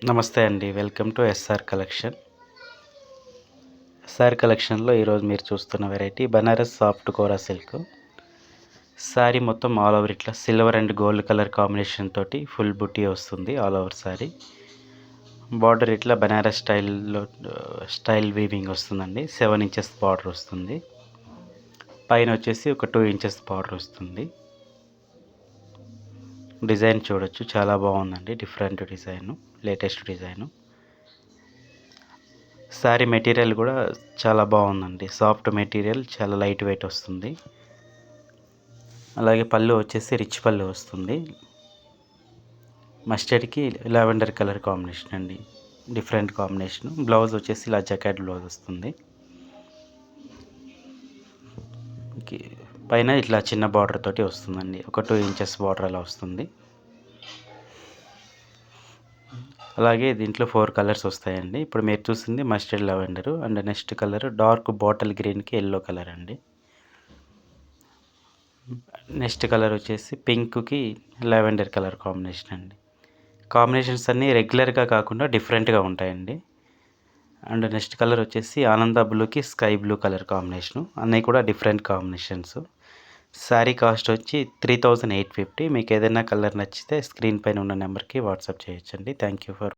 నమస్తే అండి. Welcome to SR collection. SR కలెక్షన్‌లో ఈరోజు మీరు చూస్తున్న variety Banaras soft kora silk. Sari మొత్తం ఆల్ ఓవర్ ఇట్లా silver and gold colour combination తోటి ఫుల్ బుటీ వస్తుంది ఆల్ ఓవర్ శారీ. బార్డర్ ఇట్లా బనారస్ స్టైల్ వీవింగ్ వస్తుందండి. 7 ఇంచెస్ బార్డర్ వస్తుంది. పైన వచ్చేసి ఒక 2 ఇంచెస్ బార్డర్ వస్తుంది. డిజైన్ చూడొచ్చు, చాలా బాగుందండి. Different design, latest design. Sari material కూడా చాలా బాగుందండి. సాఫ్ట్ మెటీరియల్, చాలా లైట్ వెయిట్ వస్తుంది. అలాగే పళ్ళు వచ్చేసి రిచ్ పళ్ళు వస్తుంది. మస్టర్డ్కి లావెండర్ కలర్ కాంబినేషన్ అండి, డిఫరెంట్ కాంబినేషన్. బ్లౌజ్ వచ్చేసి ఇలా జకాట్ బ్లౌజ్ వస్తుంది. పైన ఇట్లా చిన్న బార్డర్ తోటి వస్తుందండి. ఒక 2 ఇంచెస్ బార్డర్ అలా వస్తుంది. అలాగే దీంట్లో 4 కలర్స్ వస్తాయండి. ఇప్పుడు మీరు చూసింది mustard lavender, and next colour dark bottle గ్రీన్కి ఎల్లో కలర్ అండి. నెక్స్ట్ కలర్ వచ్చేసి పింక్కి లెవెండర్ కలర్ కాంబినేషన్ అండి. కాంబినేషన్స్ అన్నీ రెగ్యులర్గా కాకుండా డిఫరెంట్గా ఉంటాయండి. అండ్ నెక్స్ట్ కలర్ వచ్చేసి ఆనంద బ్లూకి స్కై బ్లూ కలర్ కాంబినేషను. అన్నీ కూడా డిఫరెంట్ కాంబినేషన్స్. శారీ కాస్ట్ వచ్చి 3850. మీకు ఏదైనా కలర్ నచ్చితే స్క్రీన్ పైన ఉన్న నెంబర్కి వాట్సాప్ చేయొచ్చండి. Thank you for